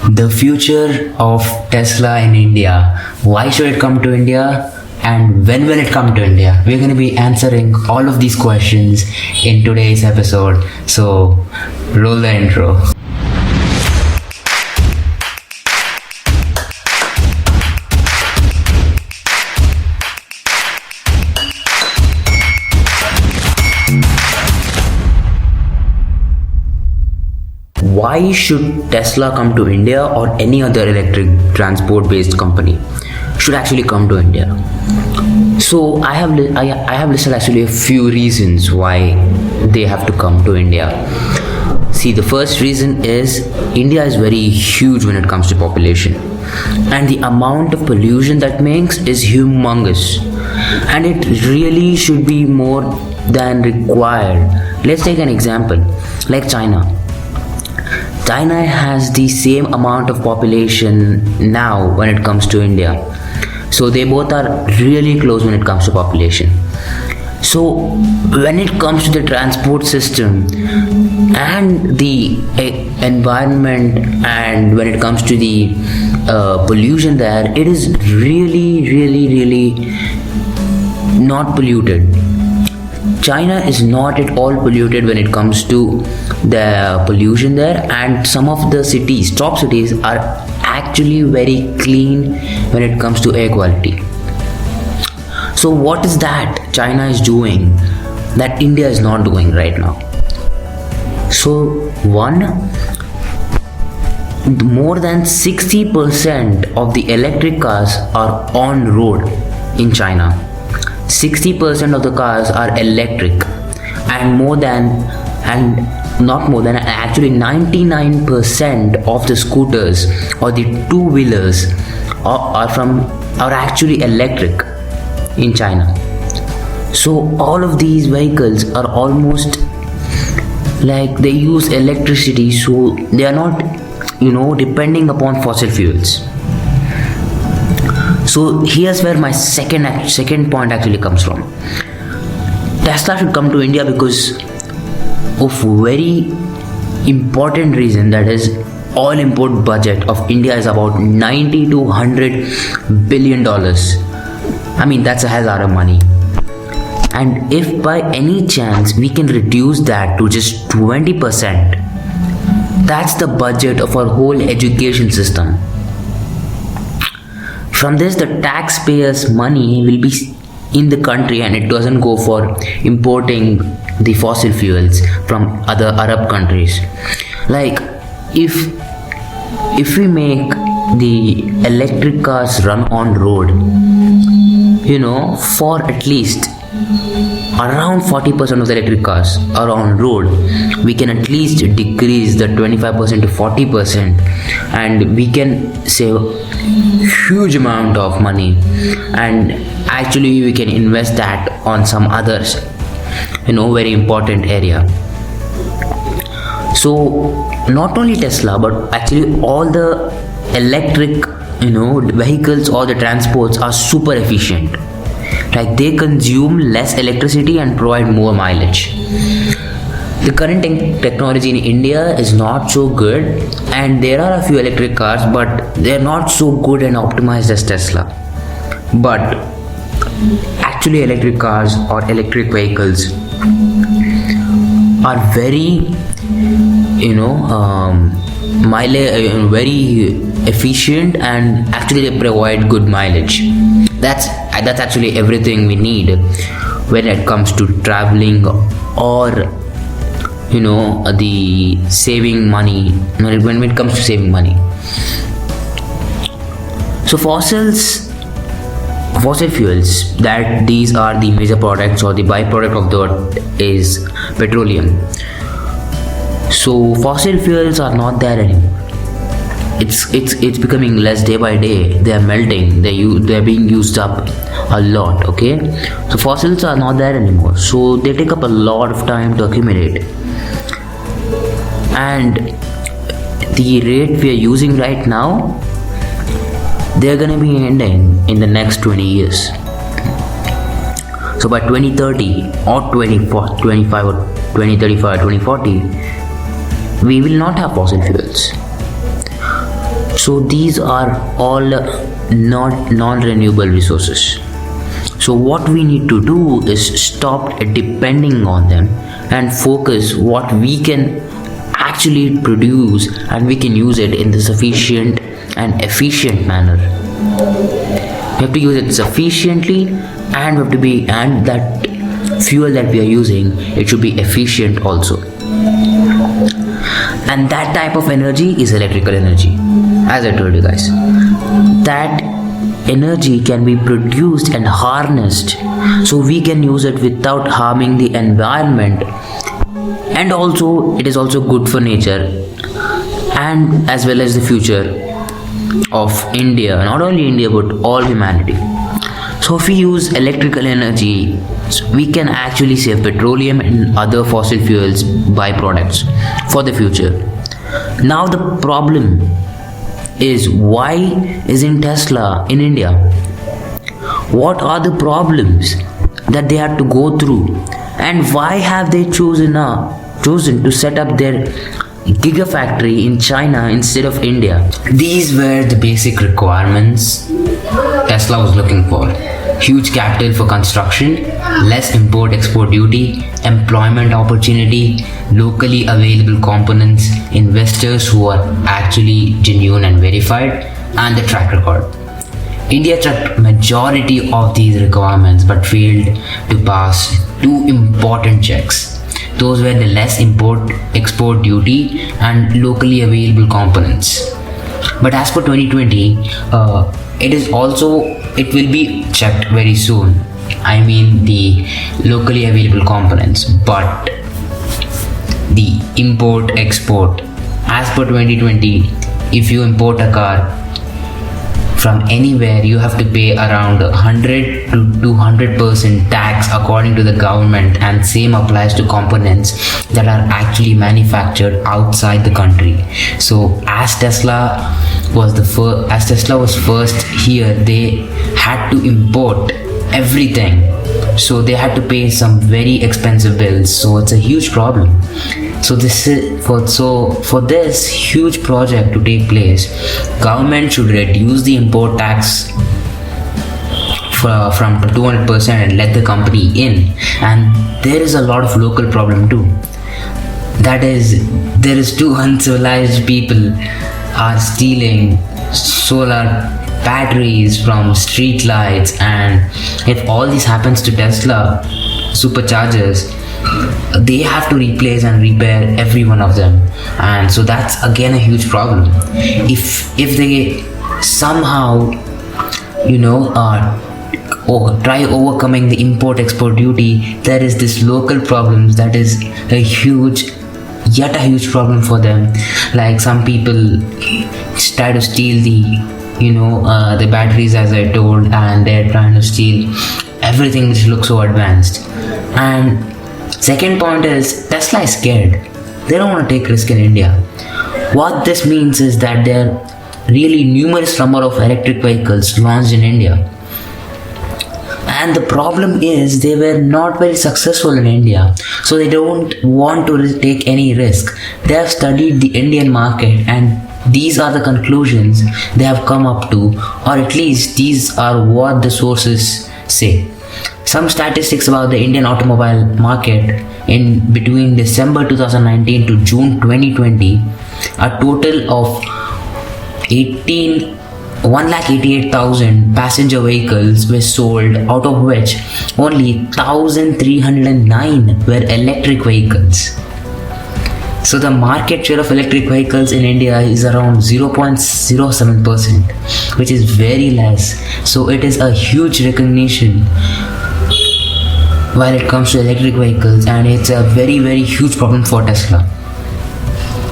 The future of Tesla in India. Why should it come to India? And when will it come to India? We're going to be answering all of these questions in today's episode. So, roll the intro. Why should Tesla come to India, or any other electric transport based company should actually come to India? So I have listed actually a few reasons why they have to come to India. See, the first reason is India is very huge when it comes to population, and the amount of pollution that makes is humongous, and it really should be more than required. Let's take an example like China. China has the same amount of population now when it comes to India. So they both are really close when it comes to population. So when it comes to the transport system and the environment, and when it comes to the pollution there, it is really not polluted. China is not at all polluted when it comes to the pollution there, and some of the cities, top cities, are actually very clean when it comes to air quality. So what is that China is doing that India is not doing right now? So one, more than 60% of the electric cars are on road in China. 60% of the cars are electric, and actually 99% of the scooters or the two-wheelers are actually electric in China. So all of these vehicles are almost like they use electricity, so they are not depending upon fossil fuels. So here's where my second point actually comes from. Tesla should come to India because of very important reason, that is, all import budget of India is about 90 to 100 billion dollars. I mean, that's a hell lot of money. And if by any chance we can reduce that to just 20%, that's the budget of our whole education system. From this, the taxpayers' money will be in the country, and it doesn't go for importing the fossil fuels from other Arab countries. Like, if we make the electric cars run on road, for at least around 40% of the electric cars are on road, we can at least decrease the 25% to 40%, and we can save huge amount of money, and actually we can invest that on some others very important area. So not only Tesla, but actually all the electric vehicles or the transports are super efficient. Like, they consume less electricity and provide more mileage. The current technology in India is not so good, and there are a few electric cars, but they're not so good and optimized as Tesla. But actually electric cars or electric vehicles are very very efficient, and actually they provide good mileage. That's actually everything we need when it comes to traveling, or the saving money, when it comes to saving money. So fossil fuels, that these are the major products, or the byproduct of that is petroleum. So fossil fuels are not there anymore. It's becoming less day by day. They are melting. They're being used up a lot. Okay, so fossils are not there anymore. So they take up a lot of time to accumulate, and the rate we are using right now, they're gonna be ending in the next 20 years. So by 2030 or 25 or 2035 or 2040, we will not have fossil fuels. So these are all not non-renewable resources. So what we need to do is stop depending on them and focus what we can actually produce, and we can use it in the sufficient and efficient manner. We have to use it sufficiently, and that fuel that we are using, it should be efficient also. And that type of energy is electrical energy. As I told you guys, that energy can be produced and harnessed, so we can use it without harming the environment, and also it is also good for nature and as well as the future of India, not only India but all humanity. So if we use electrical energy, we can actually save petroleum and other fossil fuels byproducts for the future. Now the problem is, why isn't Tesla in India? What are the problems that they had to go through, and why have they chosen to set up their gigafactory in China instead of India? These were the basic requirements Tesla was looking for. Huge capital for construction, less import-export duty, employment opportunity, locally available components, investors who are actually genuine and verified, and the track record. India checked majority of these requirements but failed to pass two important checks. Those were the less import-export duty and locally available components. But as per 2020, it will be checked very soon. I mean the locally available components, but the import export, as per 2020, if you import a car from anywhere, you have to pay around 100 to 200% tax according to the government, and same applies to components that are actually manufactured outside the country. So as Tesla was first here, they had to import everything, so they had to pay some very expensive bills. So it's a huge problem. So for this huge project to take place, government should reduce the import tax from 200% and let the company in. And there is a lot of local problem too. That is, there is two uncivilized people are stealing solar batteries from street lights, and if all this happens to Tesla superchargers, they have to replace and repair every one of them. And so that's again a huge problem. If they somehow try overcoming the import export duty, there is this local problems that is yet a huge problem for them. Like some people try to steal the batteries, as I told, and they're trying to steal everything which looks so advanced. And second point is, Tesla is scared. They don't want to take risk in India. What this means is that there are really numerous number of electric vehicles launched in India. And the problem is, they were not very successful in India, so they don't want to take any risk. They have studied the Indian market, and these are the conclusions they have come up to, or at least these are what the sources say. Some statistics about the Indian automobile market in between December 2019 to June 2020, a total of 188,000 passenger vehicles were sold, out of which only 1,309 were electric vehicles. So the market share of electric vehicles in India is around 0.07%, which is very less. So it is a huge recognition while it comes to electric vehicles, and it's a very, very huge problem for Tesla.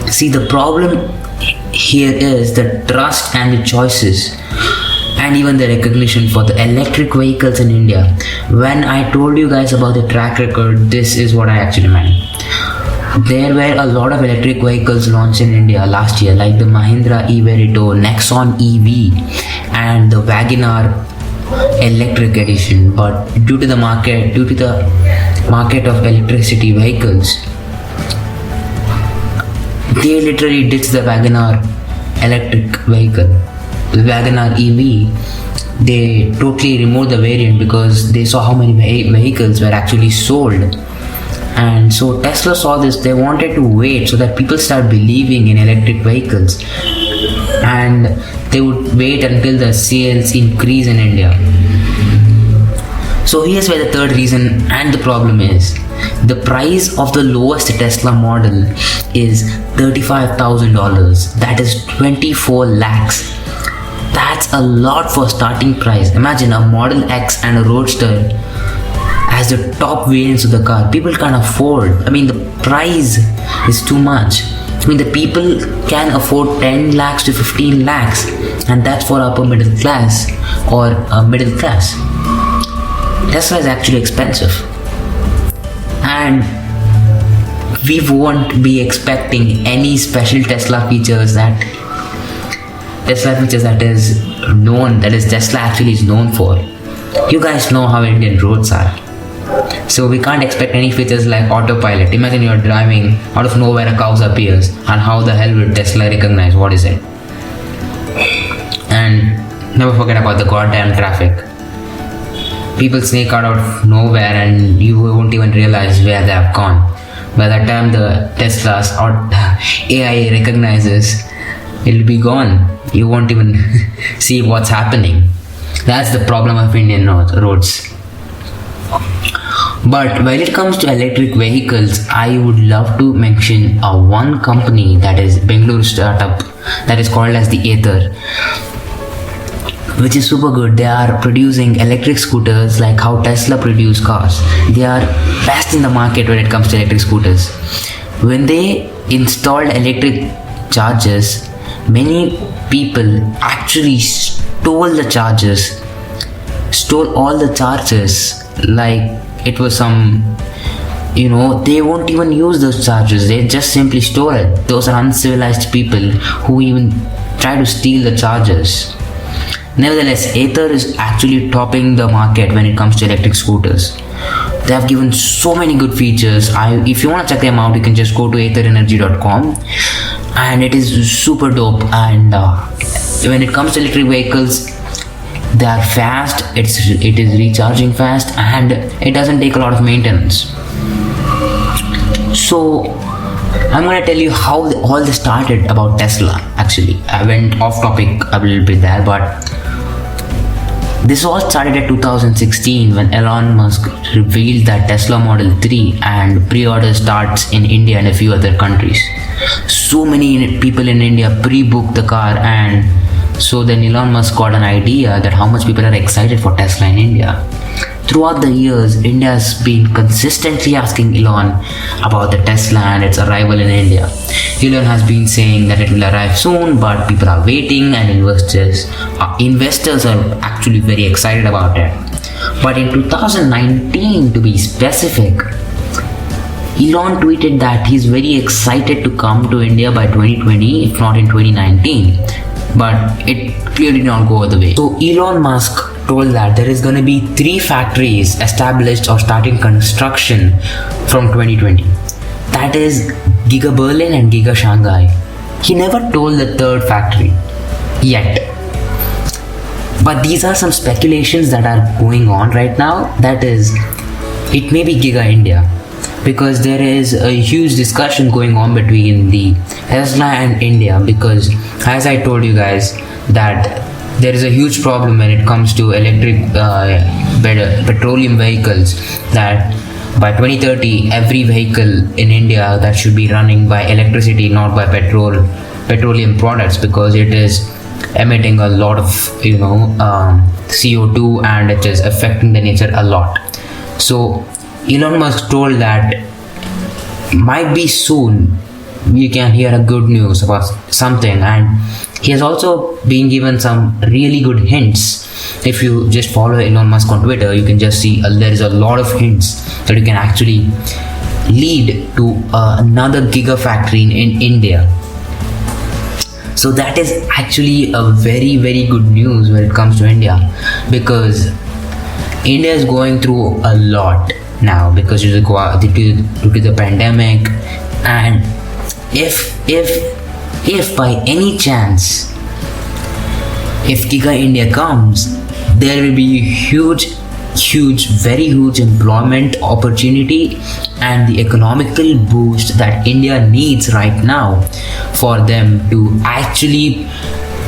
See, the problem here is the trust and the choices, and even the recognition for the electric vehicles in India. When I told you guys about the track record, this is what I actually meant. There were a lot of electric vehicles launched in India last year, like the Mahindra e-Verito, Nexon EV, and the Wagonar electric edition. But due to the market of electricity vehicles, they literally ditched the Wagonar electric vehicle, the Wagoner EV, they totally removed the variant because they saw how many vehicles were actually sold. And so Tesla saw this, they wanted to wait so that people start believing in electric vehicles, and they would wait until the sales increase in India. So here's where the third reason and the problem is. The price of the lowest Tesla model is $35,000. That is 24 lakhs. That's a lot for starting price. Imagine a Model X and a Roadster as the top variants of the car. People can't afford. I mean, the price is too much. I mean, the people can afford 10 lakhs to 15 lakhs, and that's for upper middle class or middle class. Tesla is actually expensive, and we won't be expecting any special Tesla features that is known, that is Tesla actually is known for. You guys know how Indian roads are, so we can't expect any features like autopilot. Imagine you're driving, out of nowhere a cow appears, and how the hell will Tesla recognize what is it? And never forget about the goddamn traffic. People sneak out of nowhere and you won't even realize where they have gone. By the time the Teslas or AI recognizes, it'll be gone. You won't even see what's happening. That's the problem of Indian roads. But when it comes to electric vehicles, I would love to mention one company, that is Bengaluru startup, that is called as the Ather, which is super good. They are producing electric scooters like how Tesla produce cars. They are best in the market when it comes to electric scooters. When they installed electric chargers, many people actually stole all the chargers like it was some, they won't even use those chargers. They just simply store it. Those are uncivilized people who even try to steal the chargers. Nevertheless, Ather is actually topping the market when it comes to electric scooters. They have given so many good features. If you want to check them out, you can just go to atherenergy.com, and it is super dope. And when it comes to electric vehicles, they are fast, it is recharging fast, and it doesn't take a lot of maintenance. So I'm going to tell you how all this started about Tesla. Actually, I went off topic a little bit there, but this all started at 2016 when Elon Musk revealed that Tesla Model 3 and pre-order starts in India and a few other countries. So many people in India pre-booked the car, and so then Elon Musk got an idea that how much people are excited for Tesla in India. Throughout the years, India has been consistently asking Elon about the Tesla and its arrival in India. Elon has been saying that it will arrive soon, but people are waiting, and investors are actually very excited about it. But in 2019, to be specific, Elon tweeted that he's very excited to come to India by 2020, if not in 2019. But it clearly did not go the way. So Elon Musk told that there is going to be 3 factories established or starting construction from 2020. That is Giga Berlin and Giga Shanghai. He never told the third factory yet. But these are some speculations that are going on right now. That is, it may be Giga India, because there is a huge discussion going on between the Tesla and India, because as I told you guys that there is a huge problem when it comes to electric petroleum vehicles, that by 2030 every vehicle in India that should be running by electricity, not by petroleum products, because it is emitting a lot of CO2 and it is affecting the nature a lot. So Elon Musk told that might be soon you can hear a good news about something, and he has also been given some really good hints. If you just follow Elon Musk on Twitter, you can just see there is a lot of hints that you can actually lead to another gigafactory in India. So that is actually a very, very good news when it comes to India, because India is going through a lot now because due to the pandemic. And if if by any chance, if Giga India comes, there will be a very huge employment opportunity and the economical boost that India needs right now for them to actually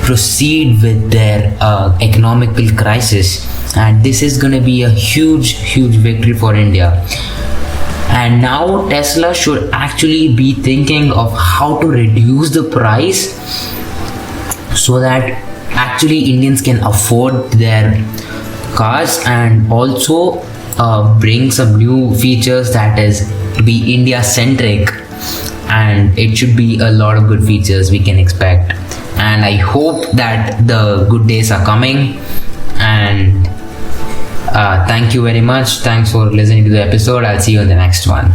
proceed with their economical crisis. And this is going to be a huge victory for India. And now Tesla should actually be thinking of how to reduce the price so that actually Indians can afford their cars, and also bring some new features that is to be India centric, and it should be a lot of good features we can expect. And I hope that the good days are coming. And thank you very much. Thanks for listening to the episode. I'll see you in the next one.